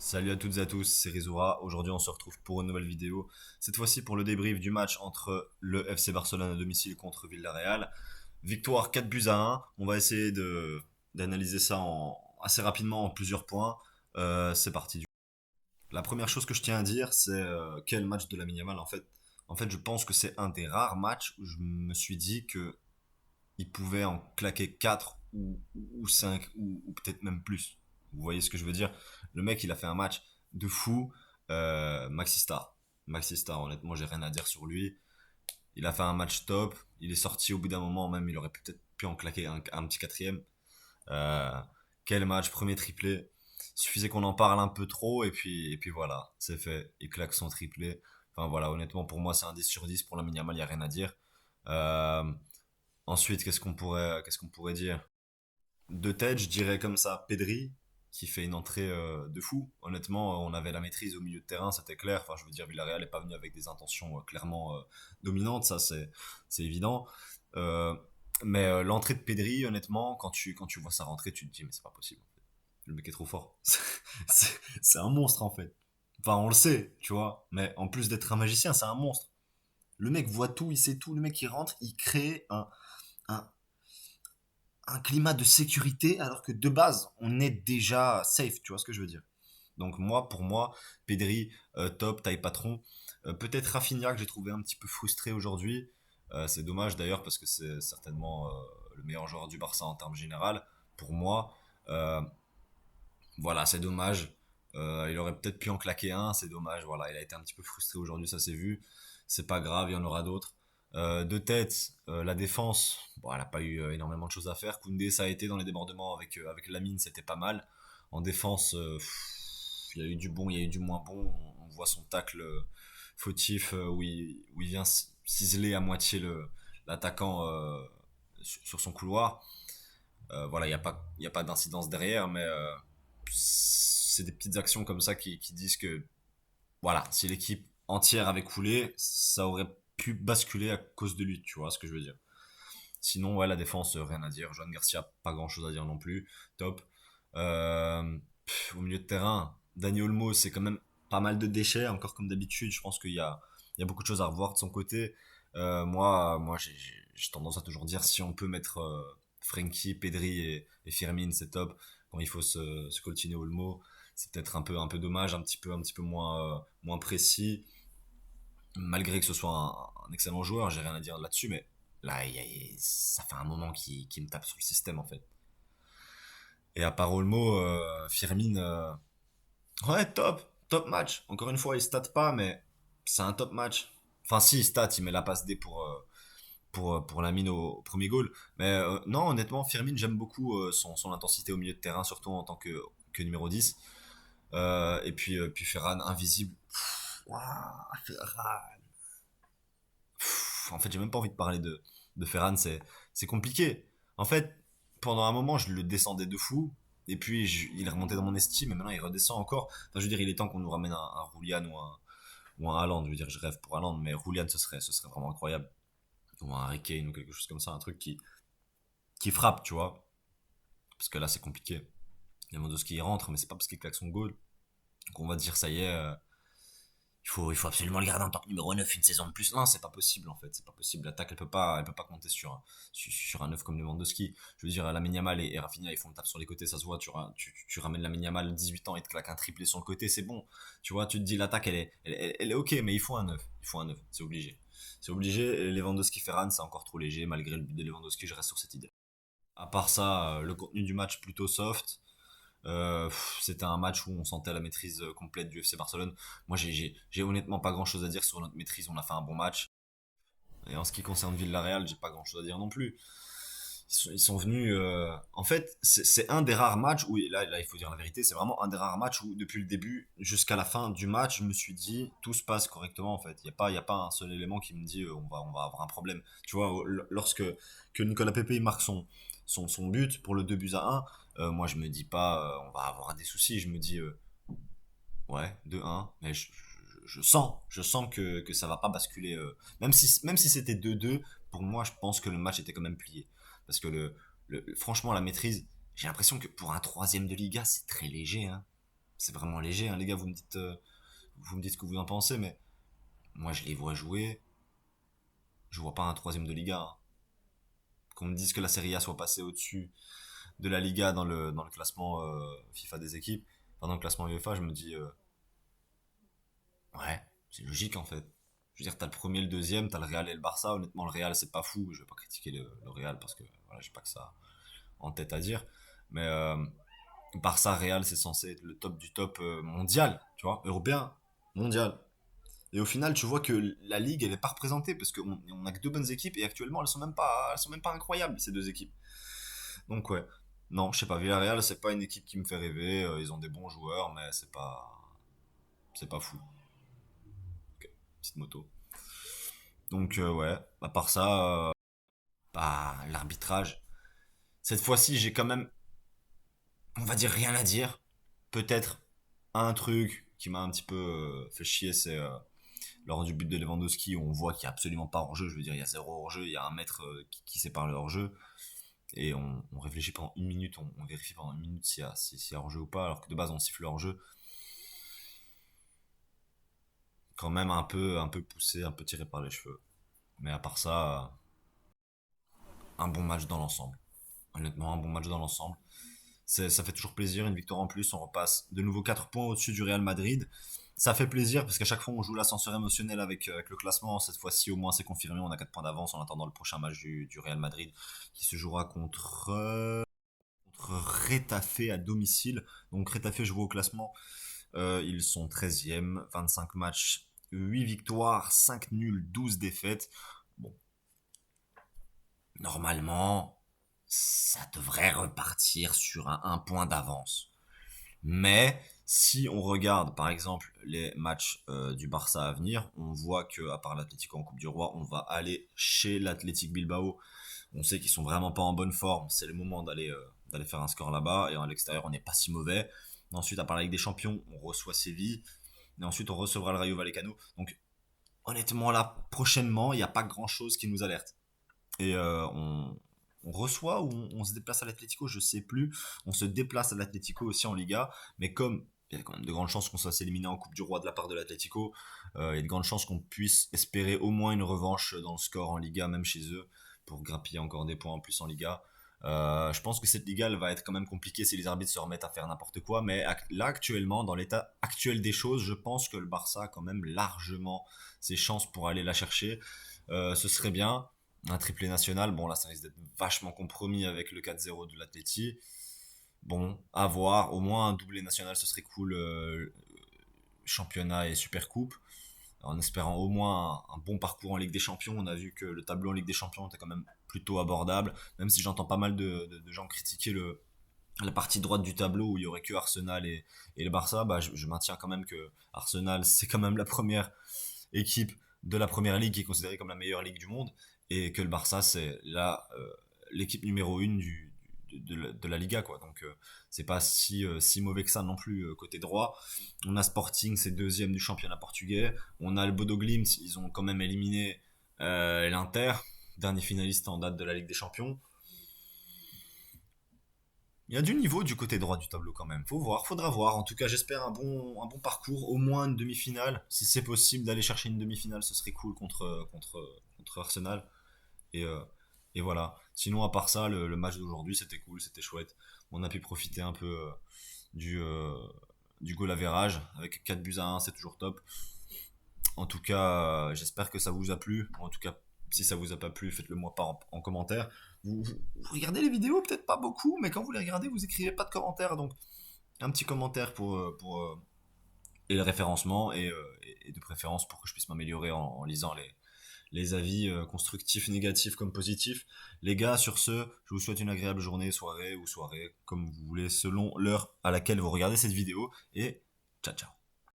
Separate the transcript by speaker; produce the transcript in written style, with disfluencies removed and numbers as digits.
Speaker 1: Salut à toutes et à tous, c'est Rizura. Aujourd'hui, on se retrouve pour une nouvelle vidéo. Cette fois-ci pour le débrief du match entre le FC Barcelone à domicile contre Villarreal. Victoire 4 buts à 1. On va essayer d'analyser ça assez rapidement en plusieurs points. C'est parti. La première chose que je tiens à dire, c'est quel match de la Yamal en fait, je pense que c'est un des rares matchs où je me suis dit que il pouvait en claquer 4 ou 5 ou peut-être même plus. Vous voyez ce que je veux dire? Le mec, il a fait un match de fou. Maxi Star. Maxi Star, honnêtement, j'ai rien à dire sur lui. Il a fait un match top. Il est sorti au bout d'un moment, même il aurait peut-être pu en claquer un petit quatrième. Euh, Quel match, premier triplé. Il suffisait qu'on en parle un peu trop et puis voilà, c'est fait. Il claque son triplé. Enfin voilà, honnêtement, pour moi, c'est un 10 sur 10. Pour la Yamal, il n'y a rien à dire. Euh, Ensuite, qu'est-ce qu'on pourrait dire? De tête, je dirais comme ça, Pedri, qui fait une entrée de fou. Honnêtement, on avait la maîtrise au milieu de terrain, c'était clair. Enfin, je veux dire, Villarreal n'est pas venu avec des intentions clairement dominantes, ça c'est évident. Euh, mais l'entrée de Pedri, honnêtement, quand tu vois sa rentrée, tu te dis, mais c'est pas possible. Le mec est trop fort. C'est un monstre en fait. Enfin, on le sait, tu vois. Mais en plus d'être un magicien, c'est un monstre. Le mec voit tout, il sait tout. Le mec, il rentre, il crée un, un climat de sécurité alors que de base, on est déjà safe, tu vois ce que je veux dire. Donc moi, pour moi, Pedri, top, taille patron. Peut-être Rafinha que j'ai trouvé un petit peu frustré aujourd'hui. C'est dommage d'ailleurs parce que c'est certainement le meilleur joueur du Barça en termes général. Pour moi, Euh, voilà, c'est dommage. Il aurait peut-être pu en claquer un, c'est dommage. Voilà, il a été un petit peu frustré aujourd'hui, ça s'est vu. C'est pas grave, il y en aura d'autres. De tête, la défense, bon, elle n'a pas eu énormément de choses à faire. Koundé, ça a été dans les débordements avec Lamine, c'était pas mal. En défense, il y a eu du bon, il y a eu du moins bon. On voit son tacle fautif où il vient ciseler à moitié l'attaquant sur son couloir. Voilà, il y a pas d'incidence derrière, mais c'est des petites actions comme ça qui disent que, voilà, si l'équipe entière avait coulé, ça aurait pu basculer à cause de lui, tu vois ce que je veux dire. Sinon, ouais, la défense, rien à dire. Joan Garcia, pas grand chose à dire non plus. Top. Au milieu de terrain, Dani Olmo, c'est quand même pas mal de déchets, encore comme d'habitude. Je pense qu'il y a beaucoup de choses à revoir de son côté. Moi j'ai tendance à toujours dire si on peut mettre Frenkie, Pedri et Firmin, c'est top. Quand il faut se coltiner Olmo, c'est peut-être un peu dommage, un petit peu moins précis. Malgré que ce soit un excellent joueur, j'ai rien à dire là-dessus, mais là, ça fait un moment qu'il me tape sur le système en fait. Et à part Olmo, Firmin, ouais, top match. Encore une fois, il stat pas, mais c'est un top match. Enfin, si, il stat, il met la passe D pour la mine au premier goal. Mais non, honnêtement, Firmin, j'aime beaucoup son intensité au milieu de terrain, surtout en tant que numéro 10. Et puis Ferran, invisible. Ouah, Ferran. En fait, j'ai même pas envie de parler de Ferran, c'est compliqué. En fait, pendant un moment, je le descendais de fou, et puis il est remonté dans mon estime, et maintenant il redescend encore. Enfin, je veux dire, il est temps qu'on nous ramène un Roulian ou un Haaland. Je veux dire, je rêve pour Haaland, mais Roulian, ce serait vraiment incroyable. Ou un Harry Kane ou quelque chose comme ça, un truc qui frappe, tu vois. Parce que là, c'est compliqué. Lewandowski, il rentre, mais c'est pas parce qu'il claque son goal qu'on va dire ça y est, il faut absolument le garder en tant que numéro 9 une saison de plus. Non, c'est pas possible en fait. C'est pas possible. L'attaque, elle peut pas compter sur un 9 comme Lewandowski. Je veux dire, Lamine Yamal et Rafinha, ils font le taf sur les côtés, ça se voit. Tu ramènes Lamine Yamal 18 ans et te claque un triplé sur le côté, c'est bon. Tu vois, tu te dis, l'attaque, elle est ok, mais il faut un 9. Il faut un 9, c'est obligé. C'est obligé. Et Lewandowski Ferran, c'est encore trop léger. Malgré le but de Lewandowski, je reste sur cette idée. À part ça, le contenu du match plutôt soft. C'était un match où on sentait la maîtrise complète du FC Barcelone. Moi, j'ai honnêtement pas grand chose à dire sur notre maîtrise. On a fait un bon match. Et en ce qui concerne Villarreal, j'ai pas grand chose à dire non plus. Ils sont venus. En fait, c'est un des rares matchs où, là, il faut dire la vérité, c'est vraiment un des rares matchs où, depuis le début jusqu'à la fin du match, je me suis dit, tout se passe correctement en fait. Il y a pas un seul élément qui me dit, on va avoir un problème. Tu vois, lorsque que Nicolas Pepe il marque son but pour le 2 buts à 1, moi je me dis pas, on va avoir des soucis. Je me dis, ouais, 2-1, mais je sens que ça va pas basculer. Même si c'était 2-2, pour moi, je pense que le match était quand même plié. Parce que franchement, la maîtrise, j'ai l'impression que pour un troisième de Liga, c'est très léger, hein. c'est vraiment léger, hein, les gars, vous me dites ce que vous en pensez, mais moi je les vois jouer, je vois pas un troisième de Liga, hein. Qu'on me dise que la Serie A soit passée au-dessus de la Liga dans le classement FIFA des équipes, pendant le classement UEFA, je me dis, ouais, c'est logique en fait. Je veux dire, t'as le premier, le deuxième, t'as le Real et le Barça. Honnêtement, le Real, c'est pas fou. Je vais pas critiquer le Real parce que voilà, j'ai pas que ça en tête à dire. Mais Barça, Real, c'est censé être le top du top mondial, tu vois, européen, mondial. Et au final, tu vois que la ligue, elle est pas représentée parce qu'on a que deux bonnes équipes et actuellement, elles sont même pas incroyables ces deux équipes. Donc ouais, non, je sais pas. Villarreal, c'est pas une équipe qui me fait rêver. Ils ont des bons joueurs, mais c'est pas fou. Ok, petite moto. Donc ouais, à part ça, bah l'arbitrage. Cette fois-ci, j'ai quand même, on va dire rien à dire. Peut-être un truc qui m'a un petit peu fait chier, c'est lors du but de Lewandowski, où on voit qu'il n'y a absolument pas hors-jeu. Je veux dire, il y a zéro hors-jeu, il y a un mètre qui sépare le hors-jeu. Et on réfléchit pendant une minute, on vérifie pendant une minute s'il y a hors-jeu ou pas, alors que de base on siffle hors-jeu. Quand même un peu poussé, un peu tiré par les cheveux. Mais à part ça, un bon match dans l'ensemble. Honnêtement, un bon match dans l'ensemble. Ça fait toujours plaisir, une victoire en plus, on repasse de nouveau 4 points au-dessus du Real Madrid. Ça fait plaisir parce qu'à chaque fois on joue l'ascenseur émotionnel avec le classement. Cette fois-ci au moins c'est confirmé, on a 4 points d'avance en attendant le prochain match du Real Madrid qui se jouera contre Retafe à domicile. Donc Retafe, je vois au classement, ils sont 13e, 25 matchs, 8 victoires, 5 nuls, 12 défaites. Bon, normalement, ça devrait repartir sur un point d'avance. Mais si on regarde par exemple les matchs du Barça à venir, on voit que à part l'Atlético en Coupe du Roi, on va aller chez l'Athletic Bilbao. On sait qu'ils sont vraiment pas en bonne forme. C'est le moment d'aller faire un score là-bas. Et à l'extérieur, on n'est pas si mauvais. Ensuite, à part la Ligue des Champions, on reçoit Séville. Et ensuite, on recevra le Rayo Vallecano. Donc, honnêtement, là, prochainement, il n'y a pas grand-chose qui nous alerte. Et on reçoit ou on se déplace à l'Atlético, je sais plus. On se déplace à l'Atlético aussi en Liga. Mais comme il y a quand même de grandes chances qu'on soit éliminé en Coupe du Roi de la part de l'Atlético, il y a de grandes chances qu'on puisse espérer au moins une revanche dans le score en Liga, même chez eux, pour grappiller encore des points en plus en Liga. Je pense que cette Liga, elle va être quand même compliquée si les arbitres se remettent à faire n'importe quoi. Mais là, actuellement, dans l'état actuel des choses, je pense que le Barça a quand même largement ses chances pour aller la chercher. Ce serait bien. Un triplé national, bon là ça risque d'être vachement compromis avec le 4-0 de l'Atleti. Bon, à voir, au moins un doublé national ce serait cool, championnat et super coupe. En espérant au moins un bon parcours en Ligue des Champions. On a vu que le tableau en Ligue des Champions était quand même plutôt abordable, même si j'entends pas mal de gens critiquer la partie droite du tableau où il y aurait que Arsenal et le Barça. Bah, je maintiens quand même que Arsenal c'est quand même la première équipe de la première ligue qui est considérée comme la meilleure ligue du monde et que le Barça c'est l'équipe numéro une de la Liga quoi. Donc c'est pas si mauvais que ça non plus côté droit. On a Sporting, c'est deuxième du championnat portugais. On a le Bodo Glimt, ils ont quand même éliminé l'Inter, dernier finaliste en date de la Ligue des Champions. Il y a du niveau du côté droit du tableau quand même. Faut voir, faudra voir. En tout cas, j'espère un bon parcours, au moins une demi-finale. Si c'est possible d'aller chercher une demi-finale, ce serait cool contre Arsenal. Et, euh, et voilà. Sinon, à part ça, le match d'aujourd'hui, c'était cool, c'était chouette. On a pu profiter un peu du, euh, du goal average avec 4 buts à 1, c'est toujours top. En tout cas, j'espère que ça vous a plu. En tout cas, si ça vous a pas plu, faites-le moi en commentaire. Vous regardez les vidéos, peut-être pas beaucoup, mais quand vous les regardez, vous écrivez pas de commentaires. Donc, un petit commentaire et le référencement et de préférence pour que je puisse m'améliorer en lisant les avis constructifs, négatifs comme positifs. Les gars, sur ce, je vous souhaite une agréable journée, soirée, comme vous voulez, selon l'heure à laquelle vous regardez cette vidéo. Et ciao, ciao.